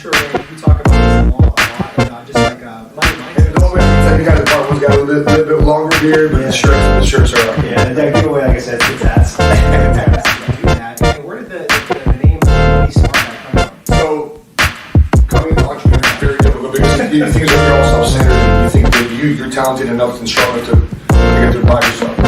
sure we talk about this a lot, just like money mindset. And the only way I can tell you guys apart, one's got a little bit longer beard, but the shirts are up. Yeah, the giveaway, like I said, it's tats. And where did the name Money Smart Guy come from? So, coming into entrepreneurship is very difficult because you think that you're all self-centered and you think that you're talented enough and strong enough to get to buy yourself.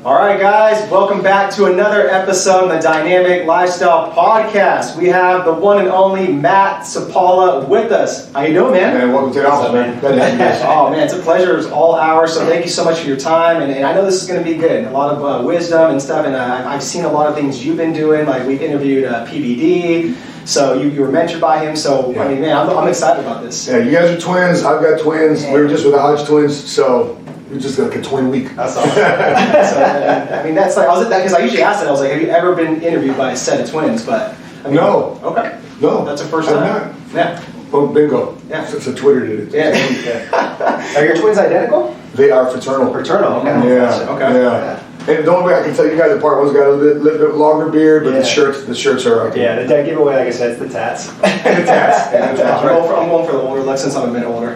Alright guys, welcome back to another episode of the Dynamic Lifestyle Podcast. We have the one and only Matt Sapaula with us. How you doing, man? And welcome to the office, man. Glad to have you guys. Oh man, it's a pleasure. It's all ours, so thank you so much for your time. And I know this is going to be good. A lot of wisdom and stuff, and I've seen a lot of things you've been doing. Like we've interviewed PBD, so you were mentored by him. So yeah. I mean, man, I'm excited about this. Yeah, you guys are twins. I've got twins. We were just with the Hodge twins, so we just got like a twin week. That's awesome. So, I mean, that's like, I was because I usually ask that. I was like, have you ever been interviewed by a set of twins? But I mean, no. Okay. No. That's the first time. I'm not. Yeah. Oh, bingo. Yeah. So Twitter did it. Yeah. Are your twins identical? They are fraternal. Fraternal. Okay. Yeah. Okay. Yeah. And the only way I can tell you guys apart, one's got a little bit longer beard, but the shirts are up. Yeah, the giveaway, like I said, it's the tats. The tats. Yeah, the tats, right. I'm going for the older look since I'm a bit older.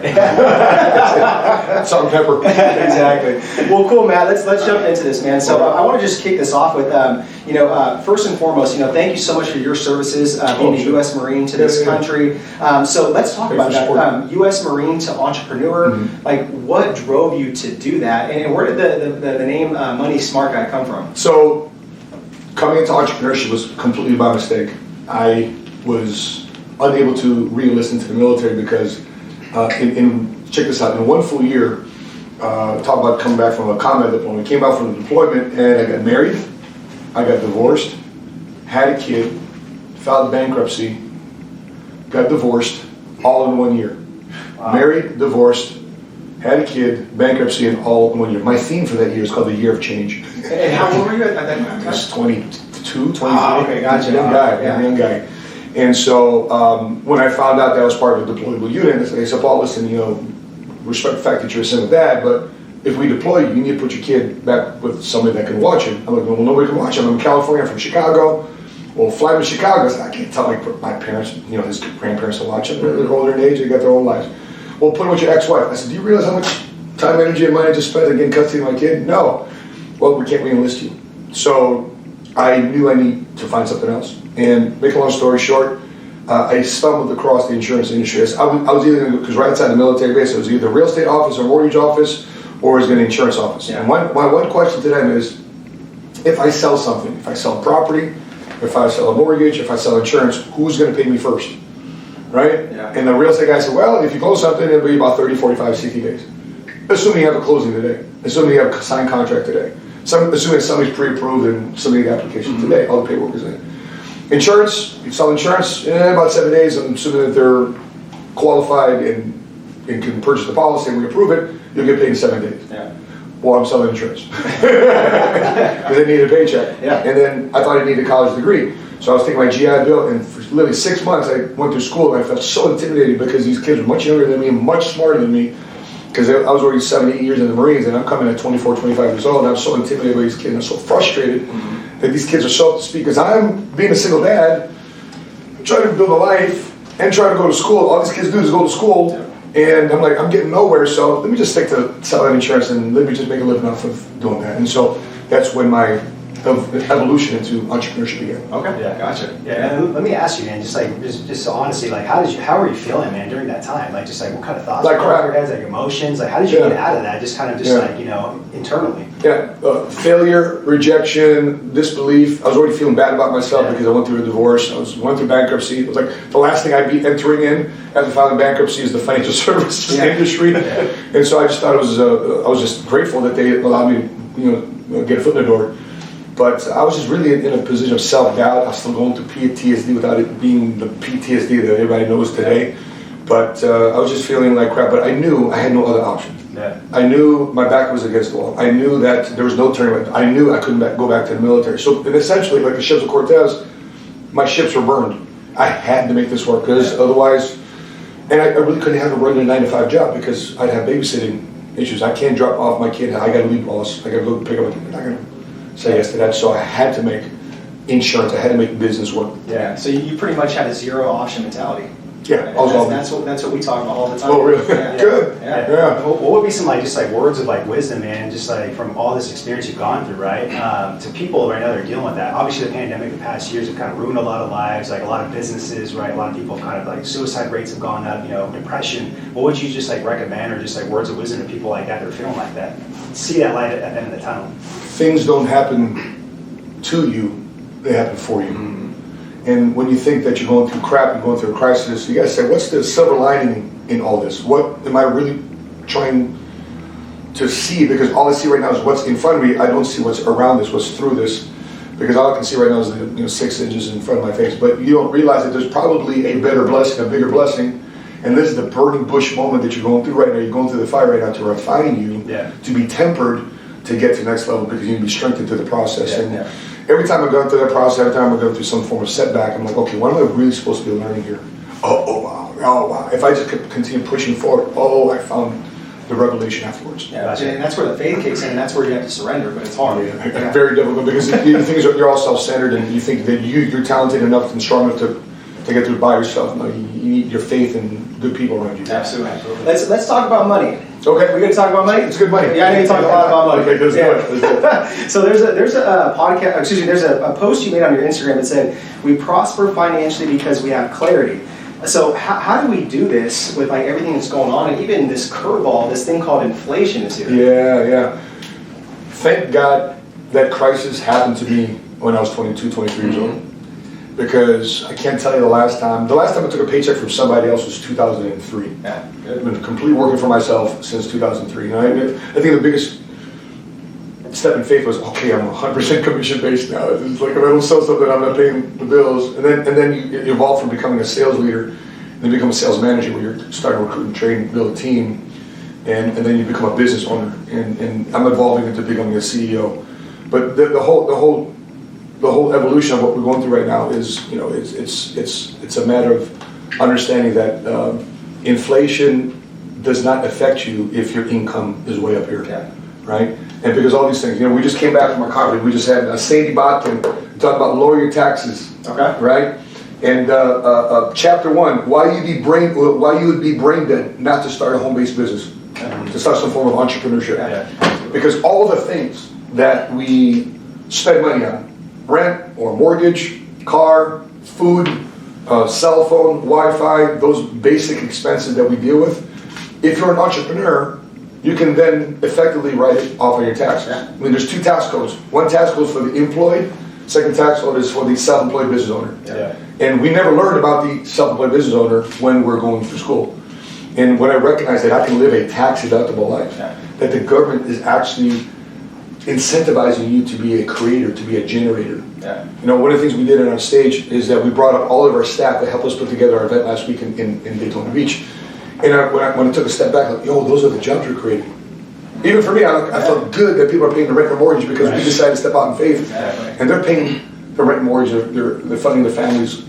Salt and pepper. Exactly. Well, cool, Matt. Let's jump into this, man. So I want to just kick this off with, first and foremost, thank you so much for your services being a U.S. Marine to this country. So let's talk about that. U.S. Marine to entrepreneur. Mm-hmm. Like, what drove you to do that, and where did the name Money Smart Guy come from? So, coming into entrepreneurship was completely by mistake. I was unable to re-enlist into the military because, check this out, in one full year, talk about coming back from a combat deployment, came out from the deployment and I got married, I got divorced, had a kid, filed bankruptcy, got divorced, all in 1 year. Wow. Married, divorced, had a kid, bankruptcy, and all in 1 year. My theme for that year is called the Year of Change. And how old were you at that time? I was 22, 23. Okay, gotcha. Young guy. And so when I found out that I was part of a deployable unit, they said, Paul, listen, respect the fact that you're a single dad, but if we deploy you, you need to put your kid back with somebody that can watch him. I'm like, well, nobody can watch him. I'm in California, I'm from Chicago. Well, fly to Chicago. I said, I can't tell my parents, his grandparents to watch him. They're older in age, they got their own lives. Well, put him with your ex-wife. I said, do you realize how much time, energy, and money I just spent on getting custody of my kid? No. Well, we can't re-enlist you. So I knew I need to find something else. And make a long story short, I stumbled across the insurance industry. I was either, because right outside the military base, it was either real estate office or mortgage office, or it was an insurance office. Yeah. And my one question to them is, if I sell something, if I sell property, if I sell a mortgage, if I sell insurance, who's going to pay me first? Right? Yeah. And the real estate guy said, well, if you close something, it'll be about 30, 45, 60 days. Assuming you have a closing today. Assuming you have a signed contract today. Assuming somebody's pre-approved and submitting the application today, all the paperwork is in. Insurance, you sell insurance, about 7 days. I'm assuming that they're qualified and can purchase the policy and we approve it, you'll get paid in 7 days. Yeah. Well, I'm selling insurance. Because I needed a paycheck. Yeah. And then I thought I needed a college degree. So I was taking my GI Bill, and for literally 6 months I went through school and I felt so intimidated because these kids were much younger than me and much smarter than me. Because I was already 7, 8 years in the Marines and I'm coming at 24, 25 years old and I'm so intimidated by these kids and I'm so frustrated that these kids are so up to speed. Because I'm being a single dad, trying to build a life and trying to go to school. All these kids do is go to school. And I'm like, I'm getting nowhere, so let me just stick to selling insurance and let me just make a living off of doing that. And so that's when my evolution into entrepreneurship began. Okay, yeah, gotcha. Yeah, and let me ask you, man, just honestly, like, how were you feeling, man, during that time? Like, just like, what kind of thoughts? Like crap. Like emotions? Like, how did you get out of that? Just kind of internally. Yeah, failure, rejection, disbelief. I was already feeling bad about myself because I went through a divorce. I went through bankruptcy. It was like the last thing I'd be entering in after filing bankruptcy is the financial services industry. And so I just thought I was just grateful that they allowed me to, get a foot in the door. But I was just really in a position of self-doubt. I was still going through PTSD without it being the PTSD that everybody knows today. But I was just feeling like crap. But I knew I had no other option. Yeah. I knew my back was against the wall. I knew that there was no turning back. I knew I couldn't go back to the military. So, and essentially, like the ships of Cortez, my ships were burned. I had to make this work because otherwise, and I really couldn't have a regular 9-to-5 job because I'd have babysitting issues. I can't drop off my kid. I got to leave boss. I got to go pick up. I'm not going to say yes to that. So I had to make insurance. I had to make business work. Yeah. So you pretty much had a zero option mentality. Yeah, that's what we talk about all the time. Oh, really? Yeah. Good. Yeah. What would be some just words of wisdom, man, just from all this experience you've gone through, right? To people right now that are dealing with that. Obviously, the pandemic the past years have kind of ruined a lot of lives, a lot of businesses, right? A lot of people kind of suicide rates have gone up, depression. What would you just recommend, or just words of wisdom to people like that are feeling like that? See that light at the end of the tunnel. Things don't happen to you; they happen for you. Mm-hmm. And when you think that you're going through crap, you're going through a crisis, you gotta say, what's the silver lining in all this? What am I really trying to see? Because all I see right now is what's in front of me. I don't see what's around this, what's through this. Because all I can see right now is the 6 inches in front of my face. But you don't realize that there's probably a better blessing, a bigger blessing. And this is the burning bush moment that you're going through right now. You're going through the fire right now to refine you, to be tempered, to get to the next level, because you can be strengthened through the process. Every time I go through that process, every time I go through some form of setback, I'm like, okay, what am I really supposed to be learning here? Oh wow. If I just continue pushing forward, I found the revelation afterwards. Yeah, and that's where the faith kicks in, and that's where you have to surrender, but it's hard. Yeah. Very difficult, because you think you're all self-centered, and you think that you're talented enough and strong enough to get through by yourself. No, you need your faith and good people around you. Absolutely. Let's talk about money. Okay, we're going to talk about money. It's good money. Yeah, I need to talk a lot about money. Okay, let's do it. So there's a podcast. Excuse me. There's a post you made on your Instagram that said, "We prosper financially because we have clarity." So how do we do this with everything that's going on, and even this curveball, this thing called inflation is here? Yeah. Thank God that crisis happened to me when I was 22, 23 years old. Because I can't tell you the last time I took a paycheck from somebody else was 2003. Yeah, I've been completely working for myself since 2003. And I think the biggest step in faith was, okay, I'm 100% commission based now. It's like if I don't sell something, I'm not paying the bills. And then you evolve from becoming a sales leader, and then become a sales manager, where you're starting to recruit and train, build a team, and then you become a business owner. And I'm evolving into becoming a CEO. But the whole evolution of what we're going through right now is, it's a matter of understanding that inflation does not affect you if your income is way up here, right? And because all these things, we just came back from our conference. We just had Sadie Botkin talk about lower your taxes, right? And chapter 1, why you would be brain dead not to start a home-based business, to start some form of entrepreneurship, because all the things that we spend money on, rent or mortgage, car, food, cell phone, Wi-Fi, those basic expenses that we deal with, if you're an entrepreneur, you can then effectively write it off on your taxes. I mean, there's 2 tax codes. One tax code is for the employed, second tax code is for the self-employed business owner. And we never learned about the self-employed business owner when we're going through school. And when I recognize that I can live a tax-deductible life, that the government is actually incentivizing you to be a creator, to be a generator. One of the things we did on our stage is that we brought up all of our staff to help us put together our event last week in Daytona Beach. And when I took a step back, those are the jobs we're creating. Even for me, I felt good that people are paying the rent and mortgage because we decided to step out in faith. And they're paying the rent and mortgage, they're funding the family's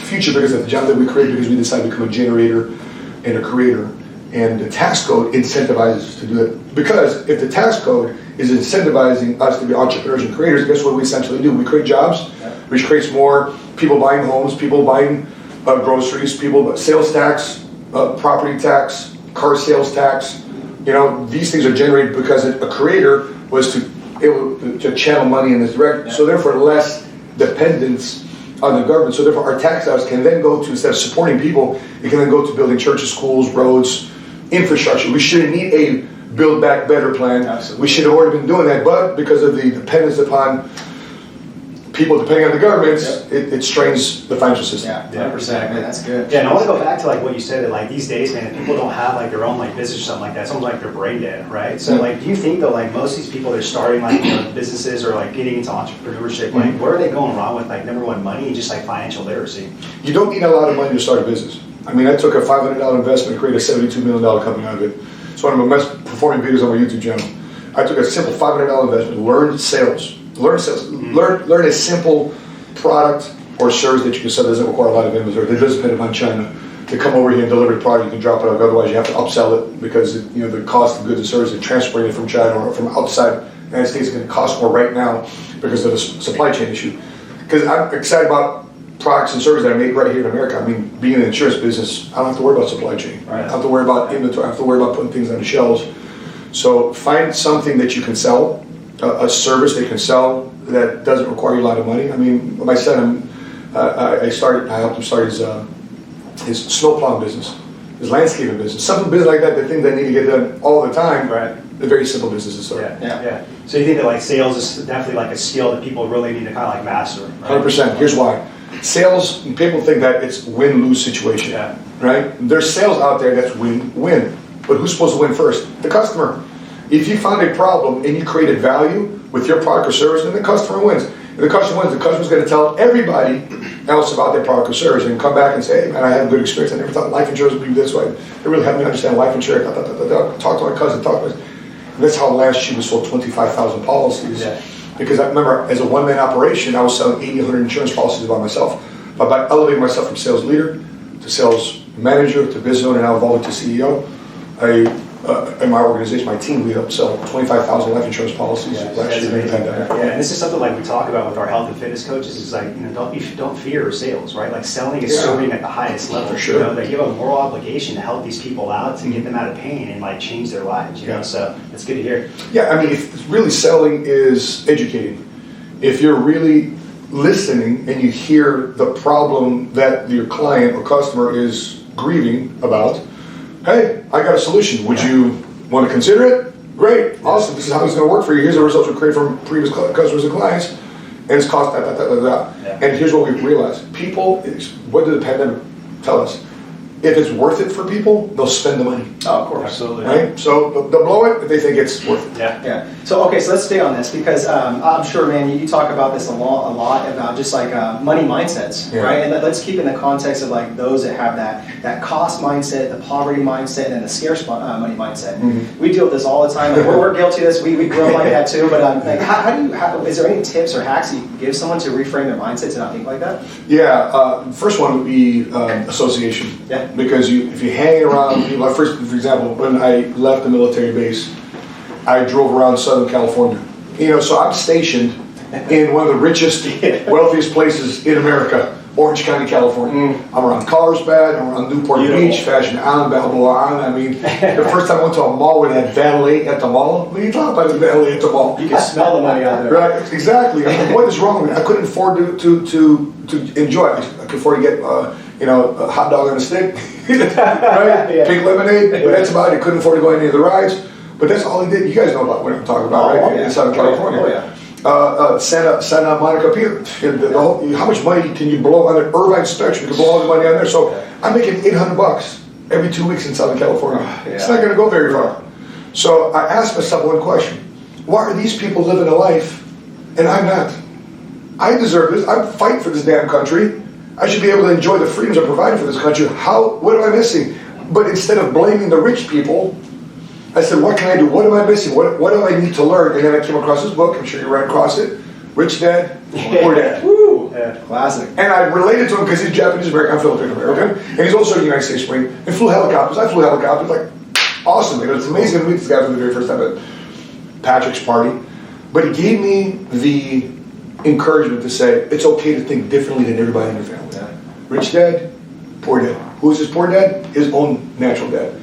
future because of the job that we created, because we decided to become a generator and a creator. And the tax code incentivizes us to do that. Because if the tax code is incentivizing us to be entrepreneurs and creators, guess what we essentially do? We create jobs, which creates more people buying homes, people buying groceries, sales tax, property tax, car sales tax. These things are generated because a creator was able to channel money in this direction. So therefore, less dependence on the government. So therefore, our tax dollars can then go to, instead of supporting people, it can then go to building churches, schools, roads, infrastructure. We shouldn't need a Build Back Better plan. Absolutely. We should have already been doing that, but because of the dependence upon people depending on the governments, it strains the financial system. 100%. Man, that's good. Yeah, and I want to go back to what you said, that these days, man, people don't have their own business or something like that. It's almost like they're brain dead, right? So do you think though, most of these people that are starting businesses or getting into entrepreneurship, where are they going wrong with number one, money and just financial literacy? You don't need a lot of money to start a business. I mean, I took a $500 investment and created a $72 million company out of it. It's one of my best performing videos on my YouTube channel. I took a simple $500 investment, learned sales, learn a simple product or a service that you can sell that doesn't require a lot of inventory, that doesn't depend upon China to come over here and deliver the product, you can drop it off. Otherwise, you have to upsell it because the cost of goods and services and transporting it from China or from outside the United States is going to cost more right now because of the supply chain issue. Because I'm excited about products and services that I make right here in America. I mean, being in the insurance business, I don't have to worry about supply chain. Right. I don't have to worry about inventory. I don't have to worry about putting things on the shelves. So find something that you can sell, a service that you can sell that doesn't require you a lot of money. I mean, my son, I helped him start his snow plowing business, his landscaping business, something business like that, the things that need to get done all the time. Right. They're very simple businesses. So. Yeah. So you think that like sales is definitely like a skill that people really need to kind of like master, right? 100%. Here's why. Sales, people think that it's win-lose situation, right? There's sales out there that's win-win, but who's supposed to win first? The customer. If you found a problem and you created value with your product or service, then the customer wins. If the customer wins, the customer's going to tell everybody else about their product or service and come back and say, hey man, I had a good experience. I never thought life insurance would be this way. They really helped me understand life insurance. Talk to my cousin, And that's how last year we sold 25,000 policies. Yeah. Because I remember, as a one-man operation, I was selling 80, 100 insurance policies by myself. But by elevating myself from sales leader to sales manager to business owner, now evolving to CEO, in my organization, my team, we helped sell 25,000 life insurance policies last year during the pandemic. Yeah, and this is something like we talk about with our health and fitness coaches. Is like don't fear sales, right? Like selling is serving at the highest level. For sure. That you have a moral obligation to help these people out to get them out of pain and like change their lives. You know, so it's good to hear. Yeah, I mean, if really selling is educating. If you're really listening and you hear the problem that your client or customer is grieving about. Hey, I got a solution. Would you want to consider it? Great, awesome. This is how it's going to work for you. Here's the results we created from previous customers and clients, and it's cost that. Yeah. And here's what we've realized: people, what did the pandemic tell us? If it's worth it for people, they'll spend the money. Oh, of course, absolutely. Right? So they'll blow it if they think it's worth it. Yeah. So let's stay on this because I'm sure, man, you talk about this a lot about just like money mindsets, right? And let's keep in the context of like those that have that cost mindset, the poverty mindset, and the scarce money mindset. Mm-hmm. We deal with this all the time. Like, we're guilty of this. We grow like that too. But like, how is there any tips or hacks you can give someone to reframe their mindset to not think like that? Yeah. First one would be association. Yeah. Because if you hang around people, for example, when I left the military base, I drove around Southern California. So I'm stationed in one of the richest, wealthiest places in America, Orange County, California. I'm around Carlsbad, I'm around Newport Beach, Fashion Island, Balboa Island. I mean, the first time I went to a mall where they had valet at the mall, what are you talking about, the valet at the mall? You can smell the money out there. Right, exactly. I mean, what is wrong with me? I couldn't afford to enjoy it. I could afford to get a hot dog on a stick, right? Pink lemonade, but that's about it. Couldn't afford to go on any of the rides, but that's all he did. You guys know about what I'm talking about, right? In Southern California. Santa Monica Pier. How much money can you blow on the Irvine Spectrum? You can blow all the money on there. So I'm making $800 every 2 weeks in Southern California. It's not going to go very far. So I asked myself one question: why are these people living a life and I'm not? I deserve this. I'm fighting for this damn country. I should be able to enjoy the freedoms I'm providing for this country. What am I missing? But instead of blaming the rich people, I said, what can I do? What am I missing? What do I need to learn? And then I came across this book. I'm sure you ran across it. Rich Dad, Poor Dad. Woo! Yeah, classic. And I related to him because he's Japanese American, I'm Filipino American, and he's also a United States Marine. And flew helicopters. I flew helicopters. Like, awesome. It's amazing to meet this guy for the very first time at Patrick's party. But he gave me the encouragement to say it's okay to think differently than everybody in your family. Yeah. Rich Dad, Poor Dad. Who is his poor dad? His own natural dad.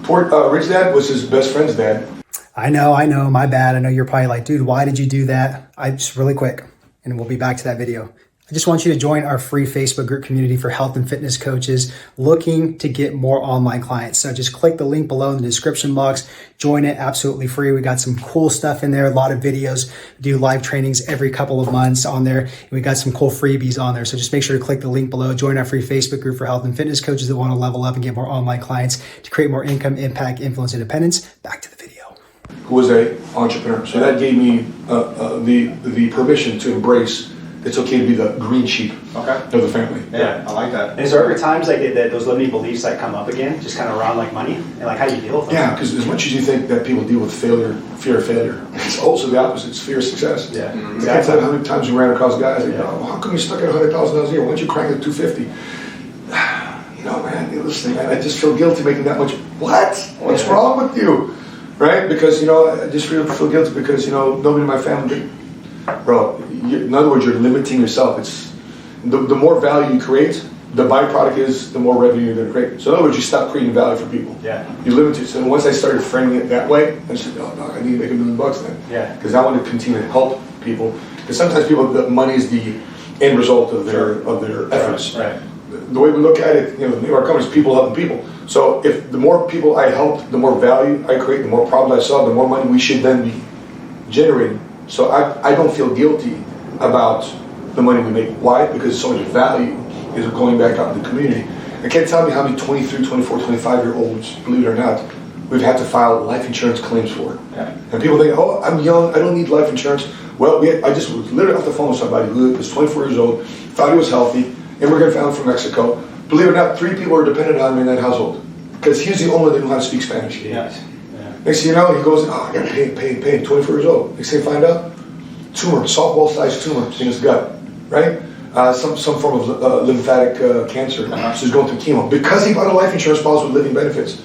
Rich Dad was his best friend's dad. I know, my bad. I know you're probably like, dude, why did you do that? Just really quick, and we'll be back to that video. I just want you to join our free Facebook group community for health and fitness coaches looking to get more online clients. So just click the link below in the description box, join it absolutely free. We got some cool stuff in there, a lot of videos, do live trainings every couple of months on there. And we got some cool freebies on there. So just make sure to click the link below, join our free Facebook group for health and fitness coaches that want to level up and get more online clients to create more income, impact, influence, independence. Back to the video. Who was an entrepreneur. So that gave me the permission to embrace it's okay to be the green sheep of the family. Yeah, I like that. And is there ever times like that those limiting beliefs like come up again, just kind of around like money, and like how do you deal with them? Yeah, because as much as you think that people deal with failure, fear of failure, it's also the opposite. It's fear of success. Yeah, I can't tell you how many times we ran across guys like, oh, how come you're stuck at $100,000 a year? Why don't you crank it to 250? Man, listen, man, I just feel guilty making that much. What? What's wrong with you? Right? Because, I just feel guilty because, nobody in my family did. Bro, in other words, you're limiting yourself. It's the more value you create, the byproduct is the more revenue you're going to create. So in other words, you stop creating value for people. Yeah. You limit it. So once I started framing it that way, I said, oh, no, I need to make $1 million then. Yeah. Because I want to continue to help people. Because sometimes people, the money is the end result of their efforts. Right. The way we look at it, the name of our company is people helping people. So if the more people I help, the more value I create, the more problems I solve, the more money we should then be generating. So I don't feel guilty about the money we make. Why? Because so much value is going back out in the community. I can't tell you how many 23, 24, 25-year-olds, believe it or not, we've had to file life insurance claims for. Yeah. And people think, oh, I'm young, I don't need life insurance. Well, I just was literally off the phone with somebody who was 24 years old, thought he was healthy, immigrant family from Mexico. Believe it or not, 3 people are dependent on him in that household. Because he's the only one that knew how to speak Spanish. Yeah. Next thing you know, he goes, oh, I got pain, 24 years old. Next thing you find out, tumor, softball-sized tumor in his gut, right? Some form of lymphatic cancer. So he's going through chemo. Because he bought a life insurance policy with living benefits,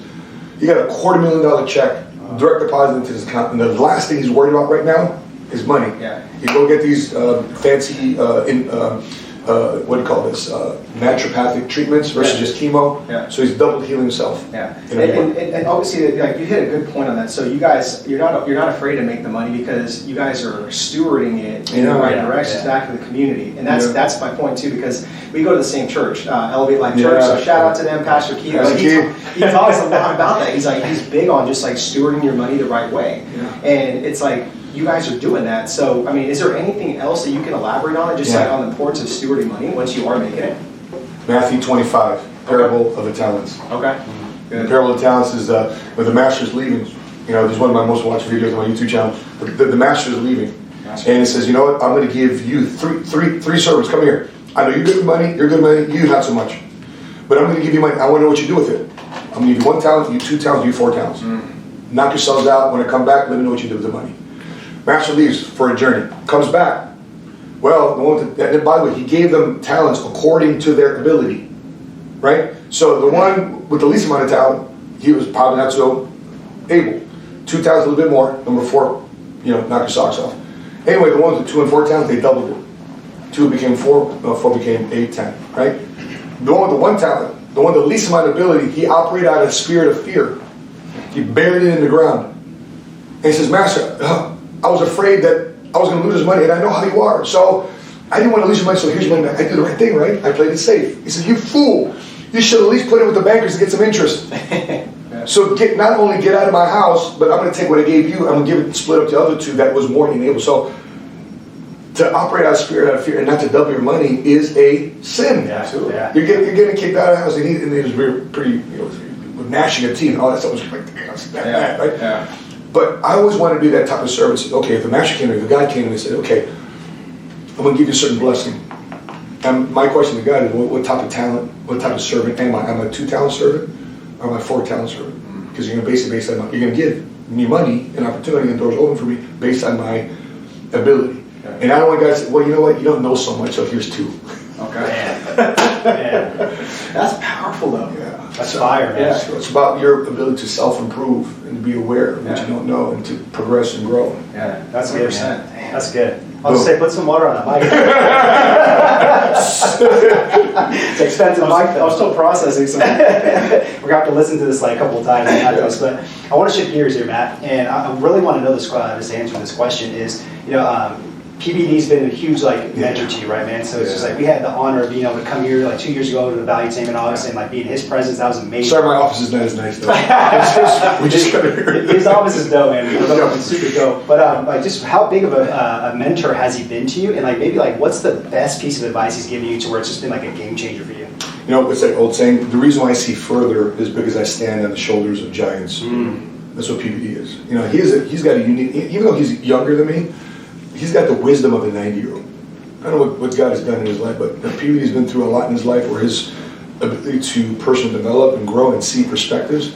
he got a $250,000 check, direct deposit into his account. And the last thing he's worried about right now is money. Yeah. He go get these fancy, what do you call this, naturopathic treatments versus just chemo. Yeah. So he's double healing himself. Yeah, and obviously, like you hit a good point on that. So you guys, you're not afraid to make the money because you guys are stewarding it in the right directions back to the community, and that's my point too. Because we go to the same church, Elevate Life Church. So shout out to them, Pastor Keith. He talks a lot about that. He's big on just like stewarding your money the right way, and it's like you guys are doing that. So I mean, is there anything else that you can elaborate on, just like on the importance of stewarding money once you are making it? Matthew 25, parable of the talents. Okay. The parable of the talents is when the master's leaving. This is one of my most watched videos on my YouTube channel. The master's leaving, and it says, you know what? I'm going to give you three servants. Come here. I know you're good with money. You're good with money. You not so much. But I'm going to give you money. I want to know what you do with it. I'm going to give you 1 talent, you 2 talents, you 4 talents. Knock yourselves out. When I come back, let me know what you do with the money. Master leaves for a journey. Comes back. Well, and by the way, he gave them talents according to their ability. Right? So the one with the least amount of talent, he was probably not so able. 2 talents, a little bit more. Number 4, knock your socks off. Anyway, the ones with 2 and 4 talents, they doubled it. 2 became 4, 4 became 8, 10. Right? The one with the 1 talent, the one with the least amount of ability, he operated out of a spirit of fear. He buried it in the ground. And he says, Master, I was afraid that I was going to lose his money, and I know how you are. So I didn't want to lose your money, so here's your money back. I did the right thing, right? I played it safe. He said, you fool. You should at least put it with the bankers to get some interest. So not only get out of my house, but I'm going to take what I gave you, I'm going to give it split up to the other 2 that was more than able. So to operate out of spirit, out of fear, and not to double your money is a sin. Yeah, absolutely. Yeah. You're getting kicked out of the house, and it was pretty, with gnashing of teeth and all that stuff was like, bad, right? Yeah. But I always wanted to be that type of servant. Said, okay, if the master came, if the God came and said, okay, I'm going to give you a certain blessing. And my question to God is, what type of talent, what type of servant am I? Am I a 2-talent servant or am I a 4-talent servant? Because you're going to base it based on you're going to give me money and opportunity and doors open for me based on my ability. Yeah. And I don't want guys to say, well, you know what, you don't know so much, so here's 2. Okay. Man. That's powerful though. Yeah. That's fire, man. So it's about your ability to self-improve and to be aware of what you don't know and to progress and grow. Yeah, that's good, man. That's good. I'll just say, put some water on that mic. It's expensive mic. I was still processing some. We're going to have to listen to this like a couple of times after this, but I want to shift gears here, Matt, and I really want to know this answer to this question is, PBD's been a huge mentor to you, right, man? So it's just like we had the honor of being able to come here 2 years ago to the Value Tainment office and be in his presence. That was amazing. Sorry, my office is not as nice though. We just got here. His office is dope, man. It's super dope. But just how big of a mentor has he been to you? And maybe what's the best piece of advice he's given you to where it's just been a game changer for you? It's that old saying, the reason why I see further is because I stand on the shoulders of giants. That's what PBD is. He's got a unique, even though he's younger than me, he's got the wisdom of a 90-year-old. I don't know what God has done in his life, but PVD's been through a lot in his life where his ability to personally develop and grow and see perspectives,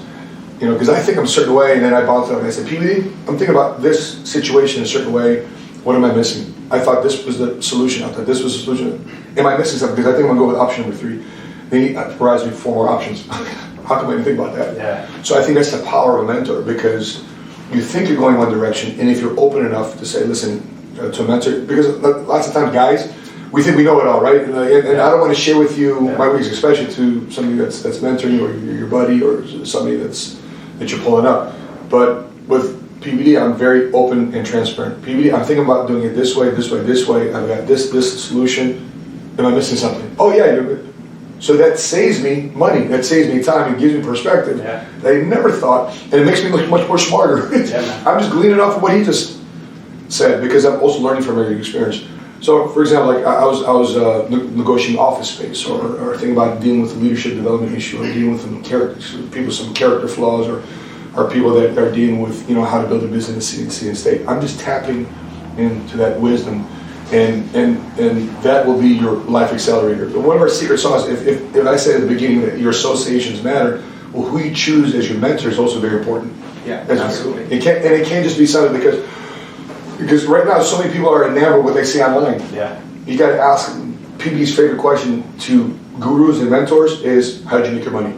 you know, because I think I'm a certain way, and then I bounce up and I say, PVD, I'm thinking about this situation in a certain way. What am I missing? I thought this was the solution. I thought this was the solution. Am I missing something? Because I think I'm going to go with option number 3. Then he provides me 4 more options. How come I didn't think about that? Yeah. So I think that's the power of a mentor, because you think you're going one direction, and if you're open enough to say, listen, to a mentor, because lots of times, guys, we think we know it all, right? And I don't want to share with you my weeks, especially to somebody that's mentoring, or your buddy, or somebody that you're pulling up. But with PVD, I'm very open and transparent. PVD, I'm thinking about doing it this way, this way, this way. I've got this solution. Am I missing something? Oh yeah, you're good. So that saves me money. That saves me time and gives me perspective that I never thought, and it makes me look much more smarter. I'm just gleaning off of what he just said, because I'm also learning from every experience. So, for example, like I was negotiating office space, or thinking about dealing with a leadership development issue, or dealing with some character flaws, or people that are dealing with, you know, how to build a business in city and state. I'm just tapping into that wisdom, and that will be your life accelerator. But one of our secret sauce, if I said at the beginning that your associations matter, well, who you choose as your mentor is also very important. Yeah, absolutely. It can't just be something because right now so many people are enamored with what they see online. Yeah. You got to ask. PB's favorite question to gurus and mentors is, how did you make your money?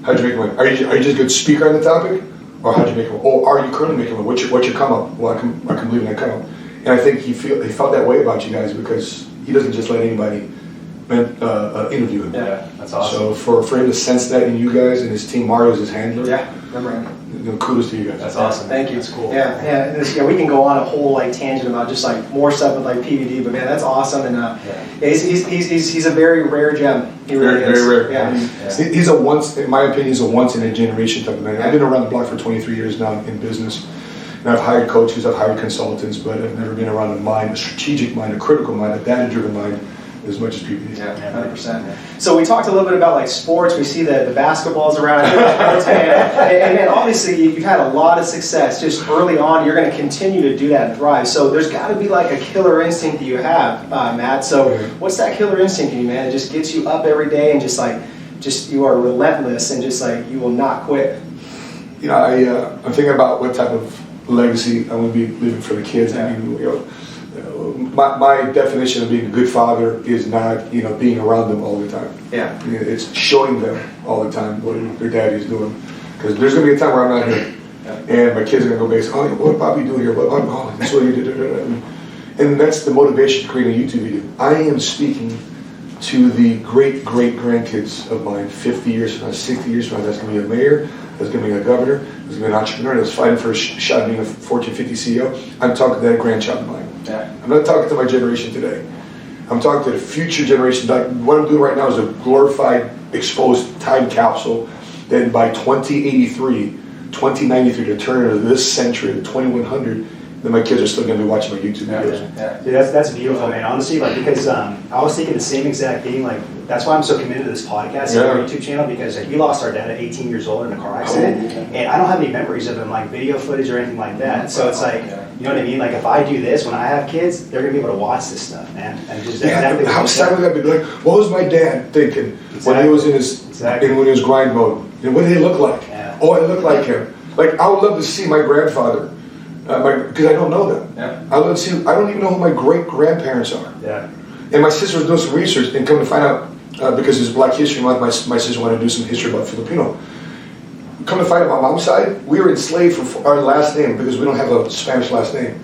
How'd you make your money? Are you just a good speaker on the topic, or how'd you make it? Or are you currently making it? What's your come up? Well, I can believe in that come up. And I think he felt that way about you guys, because he doesn't just let anybody interview him. Yeah, that's awesome. So for him to sense that in you guys, and his team, Mario's his handler. Yeah, I'm right. You know, kudos to you guys. That's awesome. Thank you. That's cool. Yeah, we can go on a whole like tangent about just like more stuff with like PVD, but man, that's awesome. And he's a very rare gem. He really is. Very rare. Yeah. He's a once, in my opinion, he's a once in a generation type of man. I've been around the block for 23 years now in business, and I've hired coaches, I've hired consultants, but I've never been around a strategic mind, a critical mind, a data-driven mind, as much as PVD. Yeah, 100%. So we talked a little bit about like sports. We see the basketballs around here, and obviously you've had a lot of success just early on. You're going to continue to do that and thrive. So there's got to be like a killer instinct that you have, Matt. So what's that killer instinct in you, man? It just gets you up every day and just you are relentless and just like you will not quit. You know, I'm thinking about what type of legacy I want to be leaving for the kids. I mean, you know, my definition of being a good father is not, you know, being around them all the time. Yeah. You know, it's showing them all the time what their daddy's doing. Because there's going to be a time where I'm not here. And my kids are going to go back and say, oh, what Bobby doing here? Oh, that's what you did. And that's the motivation to create a YouTube video. I am speaking to the great-great-grandkids of mine, 50 years from now, 60 years from now. That's going to be a mayor, that's going to be a governor, that's going to be an entrepreneur that's fighting for a shot at being a Fortune 50 CEO. I'm talking to that grandchild of mine. Yeah. I'm not talking to my generation today. I'm talking to the future generation. Like, what I'm doing right now is a glorified, exposed time capsule that by 2083, 2093, the turn of this century, the 2100, then my kids are still going to be watching my YouTube videos. Yeah. Dude, that's beautiful, man. Honestly, like, because I was thinking the same exact thing. Like, that's why I'm so committed to this podcast and our YouTube channel, because we lost our dad at 18 years old in a car accident, and I don't have any memories of him, like video footage or anything like that. So it's like, you know what I mean? Like, if I do this when I have kids, they're gonna be able to watch this stuff, man. And just exactly how sad would that be? Like, what was my dad thinking when he was in his when he was grind mode? You know, what did he look like? Yeah. Oh, I look like him. Like, I would love to see my grandfather. Because I don't know them. Yeah. I don't even know who my great-grandparents are. Yeah. And my sister was doing some research and come to find out, because it's Black History Month, my sister wanted to do some history about Filipino. Come to find out, my mom's side, we were enslaved for our last name because we don't have a Spanish last name.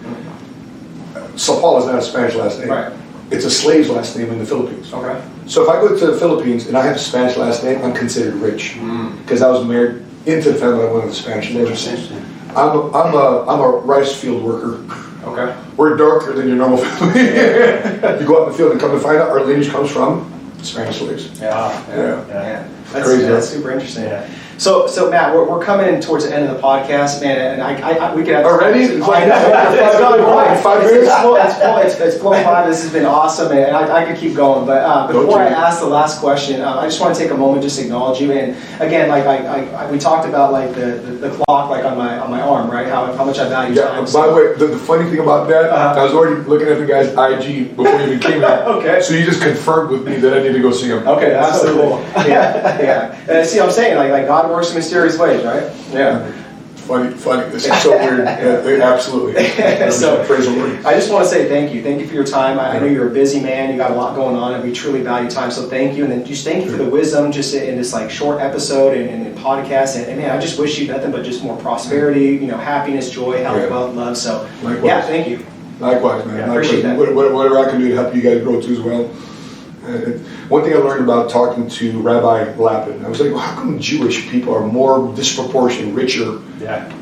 Sapaula is not a Spanish last name. Right. It's a slave's last name in the Philippines. Okay. So if I go to the Philippines and I have a Spanish last name, I'm considered rich because I was married into the family of one of the Spanish nations. I'm a rice field worker. Okay. We're darker than your normal family. You go out in the field and come to find out our lineage comes from Spanish slaves. Yeah. Yeah. That's Crazy. That's super interesting. Yeah. So Matt, we're coming towards the end of the podcast, man, and we could have Already? It's gone by. 5 minutes? It's flown by. This has been awesome, and I could keep going. But before I ask the last question, I just want to take a moment just to acknowledge you. And again, like we talked about, like the clock, like on my arm, right? How much I value time. By the way, the funny thing about that, I was already looking at the guy's IG before you even came here. Okay. So you just confirmed with me that I need to go see him. Okay, that's so cool. Yeah. And see, I'm saying, like God works in mysterious ways, right? Yeah. Funny. This is so weird. Yeah, absolutely. So, praise the Lord. I just want to say thank you. Thank you for your time. I know you're a busy man. You got a lot going on, and we truly value time. So thank you, and then just thank you for the wisdom, just in this like short episode and podcast. And man, I just wish you nothing but just more prosperity, happiness, joy, health, wealth, love. So Likewise. yeah, thank you. Likewise, man. Yeah, appreciate that. Whatever I can do to help you guys grow too as well. One thing I learned about talking to Rabbi Lapin, I was like, well, how come Jewish people are more disproportionately richer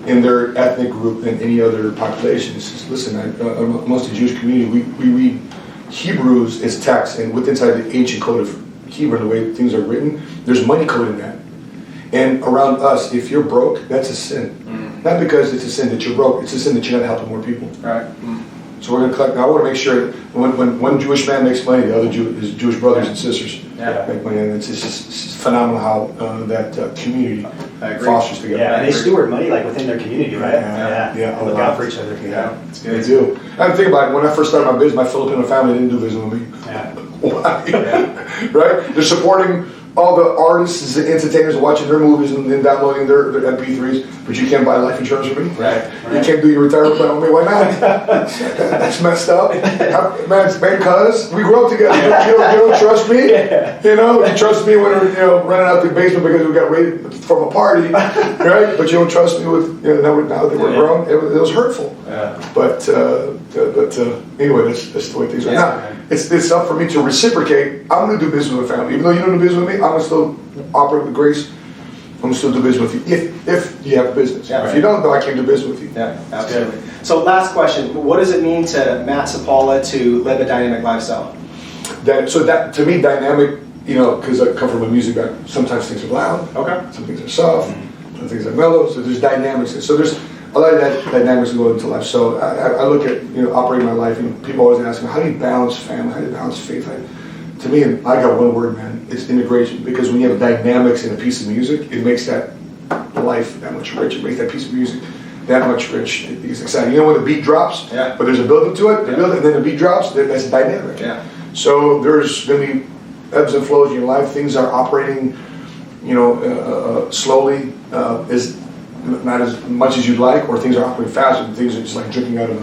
in their ethnic group than any other population? He says, listen, amongst the Jewish community, we read Hebrews as text, and inside the ancient code of Hebrew, the way things are written, there's money code in that. And around us, if you're broke, that's a sin. Not because it's a sin that you're broke, it's a sin that you're not helping more people. Right. So we're going to collect. Now I want to make sure that when one Jewish man makes money, the other his Jewish brothers and sisters make money, and it's just phenomenal how that community fosters together. Yeah, and they steward money like within their community, right? Yeah. Look out for each other. Yeah, it's good. They do. I think about it. When I first started my business, my Filipino family didn't do business with me. Yeah. Why? Right? They're supporting all the artists and entertainers watching their movies and downloading their MP3s, but you can't buy life insurance for me. Right. You can't do your retirement plan on me. Why not? That's messed up. Man, cuz we grew up together. You don't trust me. You trust me when we're running out the basement because we got raided from a party, right? But you don't trust me with now that we're grown. It was hurtful. Yeah. But anyway, that's the way things are. Now, it's up for me to reciprocate. I'm going to do business with family. Even though you don't do business with me, I'm going to still operate with grace. I'm going to still do business with you if you have business. Yeah, if you don't, then I can't do business with you. Yeah, absolutely. So last question, what does it mean to Matt Sapaula to live a dynamic lifestyle? That to me, dynamic, because I come from a music background, sometimes things are loud, some things are soft, some things are mellow, so there's dynamics. So there's a lot of that dynamics that go into life. So I look at, operating my life, people always ask me, how do you balance family, how do you balance faith? To me, I got one word, man, it's integration. Because when you have dynamics in a piece of music, it makes that life that much richer. It makes that piece of music that much rich. It's exciting. When the beat drops, but there's a build-up to it, and then the beat drops, that's dynamic. Yeah. So there's going to be ebbs and flows in your life. Things are operating, slowly, not as much as you'd like, or things are operating faster, and things are just like drinking out of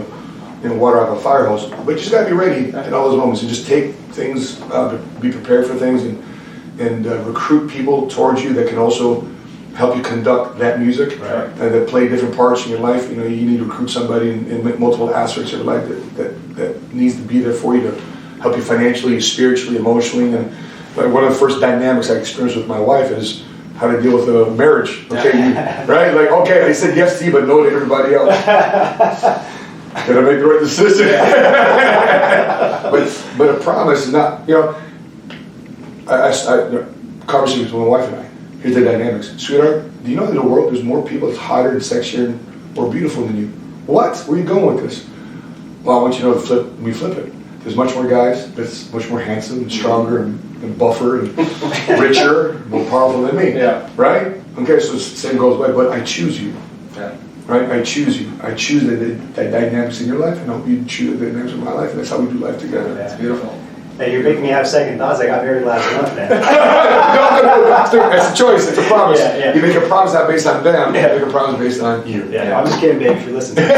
water out of a fire hose. But you just got to be ready in all those moments and just take things, be prepared for things, and recruit people towards you that can also help you conduct that music and that play different parts in your life. You need to recruit somebody in multiple aspects of your life that needs to be there for you to help you financially, spiritually, emotionally. And one of the first dynamics I experienced with my wife is how to deal with a marriage. Okay, right? Like, okay, I said yes to you, but no to everybody else. Gotta make the right decision. but a promise is not, I conversations with my wife and I. Here's the dynamics. Sweetheart, do you know that in the world there's more people that's hotter and sexier and more beautiful than you? What? Where are you going with this? Well, I want you to know we flip it. There's much more guys that's much more handsome and stronger and buffer and richer, more powerful than me. Yeah. Right? Okay, so the same goes by, but I choose you. Yeah. Right? I choose you. I choose the dynamics in your life, and I hope you choose the dynamics in my life, and that's how we do life together. That's beautiful. Hey, you're making me have second thoughts. I got married last month, man. No, it's a choice. It's a promise. Yeah. You make a promise not based on them. You make a promise based on you. Yeah. I'm just kidding, babe, if you're listening.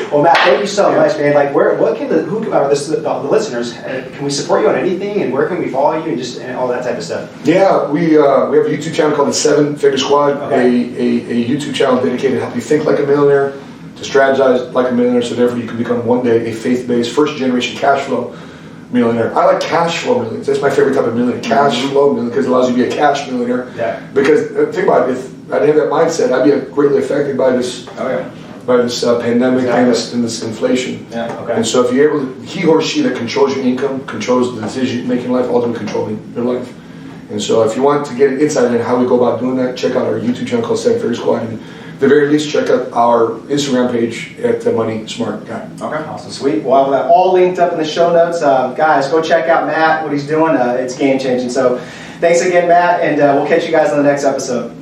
Well, Matt, thank you so much, man. Like, the listeners, can we support you on anything, and where can we follow you, and all that type of stuff? Yeah, we have a YouTube channel called the 7 Figure Squad. Okay. A YouTube channel dedicated to help you think like a millionaire, to strategize like a millionaire, so therefore you can become one day a faith-based, first-generation cash flow millionaire. I like cash flow millionaires. That's my favorite type of millionaire. Cash flow millionaire, because it allows you to be a cash millionaire. Yeah. Because think about it, if I didn't have that mindset, I'd be greatly affected by this. By this pandemic and this inflation. Yeah. Okay. And so if you're able to, he or she that controls your income, controls the decision you make in life, ultimately controlling your life. And so if you want to get insight on how we go about doing that, check out our YouTube channel called 7 Figure Squad. And at the very least, check out our Instagram page at the Money Smart Guy. Okay, awesome, sweet. Well, I have that all linked up in the show notes. Guys, go check out Matt, what he's doing. It's game changing. So thanks again, Matt, and we'll catch you guys on the next episode.